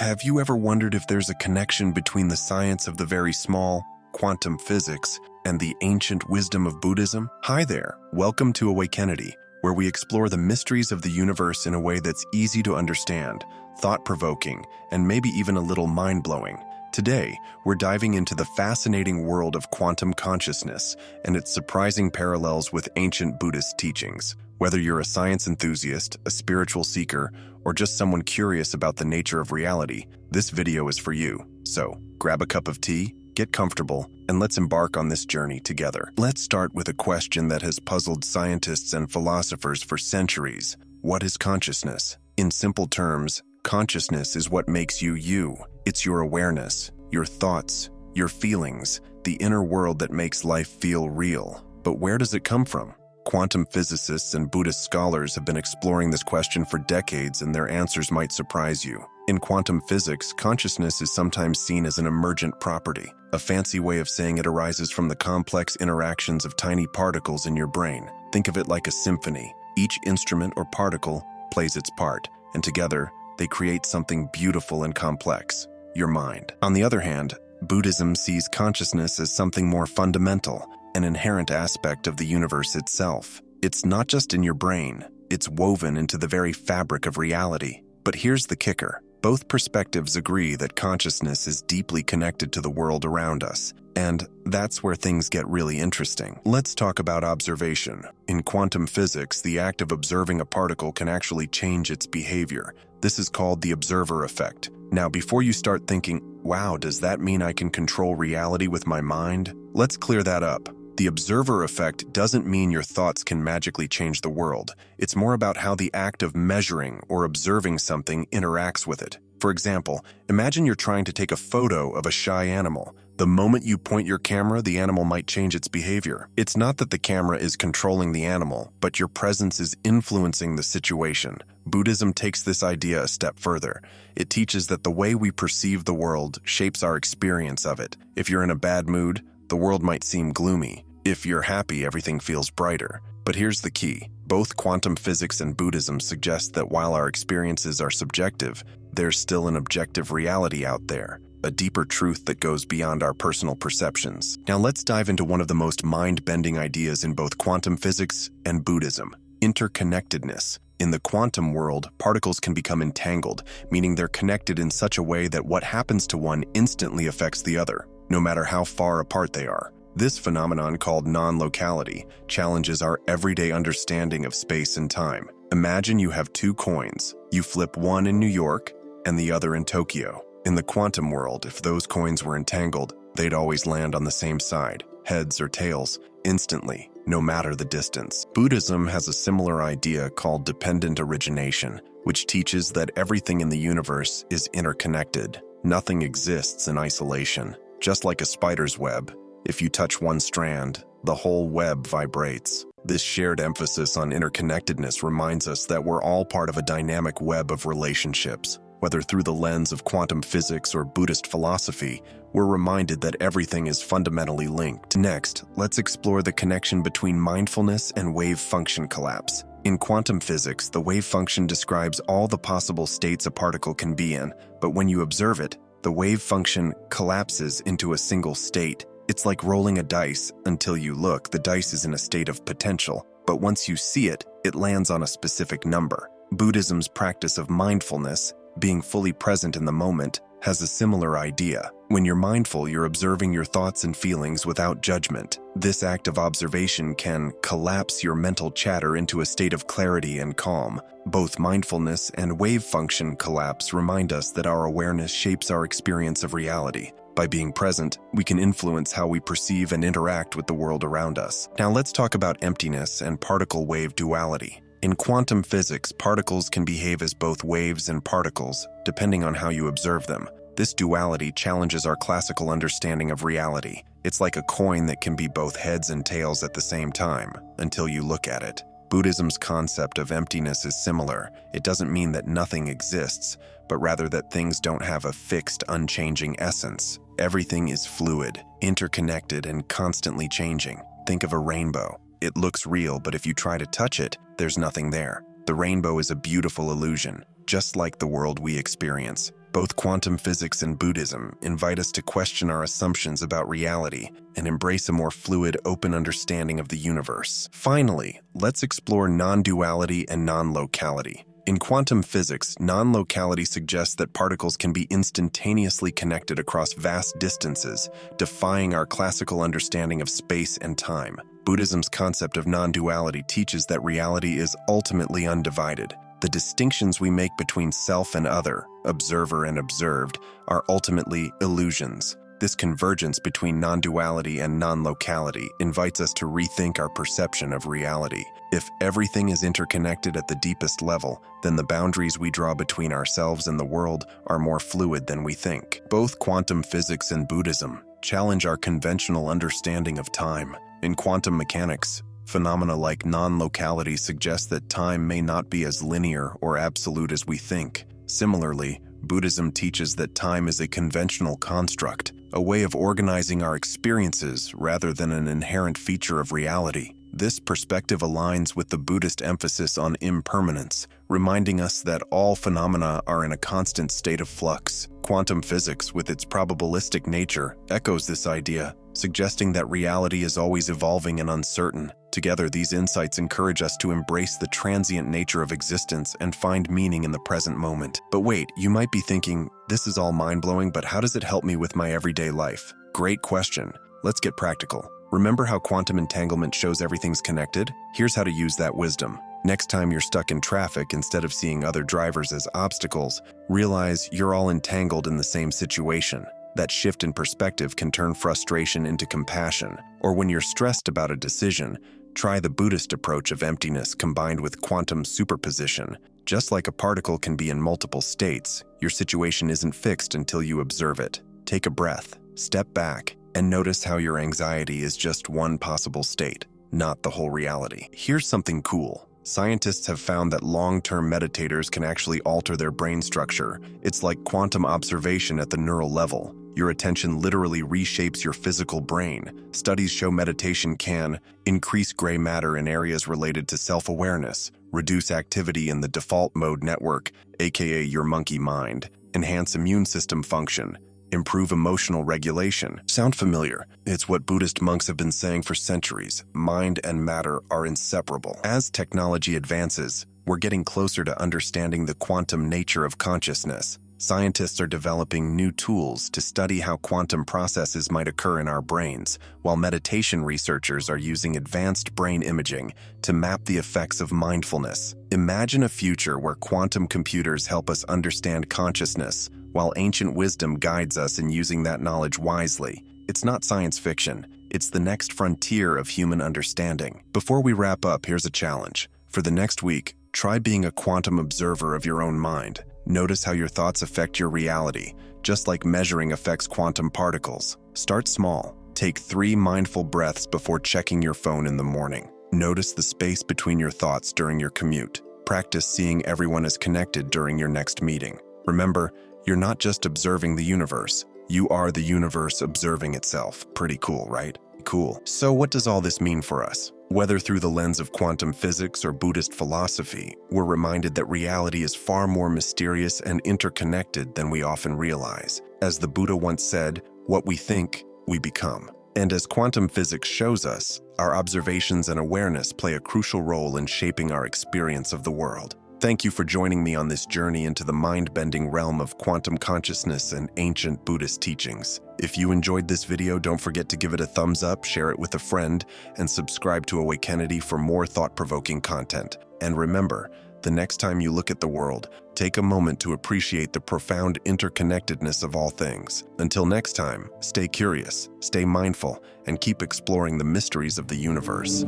Have you ever wondered if there's a connection between the science of the very small, quantum physics, and the ancient wisdom of Buddhism? Hi there, welcome to Awakenity, where we explore the mysteries of the universe in a way that's easy to understand, thought-provoking, and maybe even a little mind-blowing. Today, we're diving into the fascinating world of quantum consciousness and its surprising parallels with ancient Buddhist teachings. Whether you're a science enthusiast, a spiritual seeker, or just someone curious about the nature of reality, this video is for you. So, grab a cup of tea, get comfortable, and let's embark on this journey together. Let's start with a question that has puzzled scientists and philosophers for centuries. What is consciousness? In simple terms, consciousness is what makes you you. It's your awareness, your thoughts, your feelings, the inner world that makes life feel real. But where does it come from? Quantum physicists and Buddhist scholars have been exploring this question for decades, and their answers might surprise you. In quantum physics, consciousness is sometimes seen as an emergent property, a fancy way of saying it arises from the complex interactions of tiny particles in your brain. Think of it like a symphony. Each instrument or particle plays its part, and together, they create something beautiful and complex, your mind. On the other hand, Buddhism sees consciousness as something more fundamental, an inherent aspect of the universe itself. It's not just in your brain, it's woven into the very fabric of reality. But here's the kicker. Both perspectives agree that consciousness is deeply connected to the world around us, and that's where things get really interesting. Let's talk about observation. In quantum physics, the act of observing a particle can actually change its behavior. This is called the observer effect. Now, before you start thinking, wow, does that mean I can control reality with my mind? Let's clear that up. The observer effect doesn't mean your thoughts can magically change the world. It's more about how the act of measuring or observing something interacts with it. For example, imagine you're trying to take a photo of a shy animal. The moment you point your camera, the animal might change its behavior. It's not that the camera is controlling the animal, but your presence is influencing the situation. Buddhism takes this idea a step further. It teaches that the way we perceive the world shapes our experience of it. If you're in a bad mood, the world might seem gloomy. If you're happy, everything feels brighter. But here's the key. Both quantum physics and Buddhism suggest that while our experiences are subjective, there's still an objective reality out there, a deeper truth that goes beyond our personal perceptions. Now let's dive into one of the most mind-bending ideas in both quantum physics and Buddhism: interconnectedness. In the quantum world, particles can become entangled, meaning they're connected in such a way that what happens to one instantly affects the other, no matter how far apart they are. This phenomenon, called non-locality, challenges our everyday understanding of space and time. Imagine you have two coins. You flip one in New York and the other in Tokyo. In the quantum world, if those coins were entangled, they'd always land on the same side, heads or tails, instantly, no matter the distance. Buddhism has a similar idea called dependent origination, which teaches that everything in the universe is interconnected. Nothing exists in isolation. Just like a spider's web, if you touch one strand, the whole web vibrates. This shared emphasis on interconnectedness reminds us that we're all part of a dynamic web of relationships. Whether through the lens of quantum physics or Buddhist philosophy, we're reminded that everything is fundamentally linked. Next, let's explore the connection between mindfulness and wave function collapse. In quantum physics, the wave function describes all the possible states a particle can be in, but when you observe it, the wave function collapses into a single state. It's like rolling a dice. Until you look, the dice is in a state of potential, but once you see it, it lands on a specific number. Buddhism's practice of mindfulness, being fully present in the moment, has a similar idea. When you're mindful, you're observing your thoughts and feelings without judgment. This act of observation can collapse your mental chatter into a state of clarity and calm. Both mindfulness and wave function collapse remind us that our awareness shapes our experience of reality. By being present, we can influence how we perceive and interact with the world around us. Now let's talk about emptiness and particle-wave duality. In quantum physics, particles can behave as both waves and particles, depending on how you observe them. This duality challenges our classical understanding of reality. It's like a coin that can be both heads and tails at the same time, until you look at it. Buddhism's concept of emptiness is similar. It doesn't mean that nothing exists, but rather that things don't have a fixed, unchanging essence. Everything is fluid, interconnected, and constantly changing. Think of a rainbow. It looks real, but if you try to touch it, there's nothing there. The rainbow is a beautiful illusion, just like the world we experience. Both quantum physics and Buddhism invite us to question our assumptions about reality and embrace a more fluid, open understanding of the universe. Finally, let's explore non-duality and non-locality. In quantum physics, non-locality suggests that particles can be instantaneously connected across vast distances, defying our classical understanding of space and time. Buddhism's concept of non-duality teaches that reality is ultimately undivided. The distinctions we make between self and other, observer and observed, are ultimately illusions. This convergence between non-duality and non-locality invites us to rethink our perception of reality. If everything is interconnected at the deepest level, then the boundaries we draw between ourselves and the world are more fluid than we think. Both quantum physics and Buddhism challenge our conventional understanding of time. In quantum mechanics, phenomena like non-locality suggest that time may not be as linear or absolute as we think. Similarly, Buddhism teaches that time is a conventional construct, a way of organizing our experiences rather than an inherent feature of reality. This perspective aligns with the Buddhist emphasis on impermanence, reminding us that all phenomena are in a constant state of flux. Quantum physics, with its probabilistic nature, echoes this idea, suggesting that reality is always evolving and uncertain. Together, these insights encourage us to embrace the transient nature of existence and find meaning in the present moment. But wait, you might be thinking, this is all mind-blowing, but how does it help me with my everyday life? Great question. Let's get practical. Remember how quantum entanglement shows everything's connected? Here's how to use that wisdom. Next time you're stuck in traffic, instead of seeing other drivers as obstacles, realize you're all entangled in the same situation. That shift in perspective can turn frustration into compassion. Or when you're stressed about a decision, try the Buddhist approach of emptiness combined with quantum superposition. Just like a particle can be in multiple states, your situation isn't fixed until you observe it. Take a breath, step back, and notice how your anxiety is just one possible state, not the whole reality. Here's something cool. Scientists have found that long-term meditators can actually alter their brain structure. It's like quantum observation at the neural level. Your attention literally reshapes your physical brain. Studies show meditation can increase gray matter in areas related to self-awareness, reduce activity in the default mode network, aka your monkey mind, enhance immune system function, improve emotional regulation. Sound familiar? It's what Buddhist monks have been saying for centuries. Mind and matter are inseparable. As technology advances, we're getting closer to understanding the quantum nature of consciousness. Scientists are developing new tools to study how quantum processes might occur in our brains, while meditation researchers are using advanced brain imaging to map the effects of mindfulness. Imagine a future where quantum computers help us understand consciousness, while ancient wisdom guides us in using that knowledge wisely. It's not science fiction. It's the next frontier of human understanding. Before we wrap up, here's a challenge. For the next week, try being a quantum observer of your own mind. Notice how your thoughts affect your reality, just like measuring affects quantum particles. Start small. Take 3 mindful breaths before checking your phone in the morning. Notice the space between your thoughts during your commute. Practice seeing everyone as connected during your next meeting. Remember, you're not just observing the universe. You are the universe observing itself. Pretty cool, right? Cool. So what does all this mean for us? Whether through the lens of quantum physics or Buddhist philosophy, we're reminded that reality is far more mysterious and interconnected than we often realize. As the Buddha once said, what we think, we become. And as quantum physics shows us, our observations and awareness play a crucial role in shaping our experience of the world. Thank you for joining me on this journey into the mind-bending realm of quantum consciousness and ancient Buddhist teachings. If you enjoyed this video, don't forget to give it a thumbs up, share it with a friend, and subscribe to Awakenity for more thought-provoking content. And remember, the next time you look at the world, take a moment to appreciate the profound interconnectedness of all things. Until next time, stay curious, stay mindful, and keep exploring the mysteries of the universe.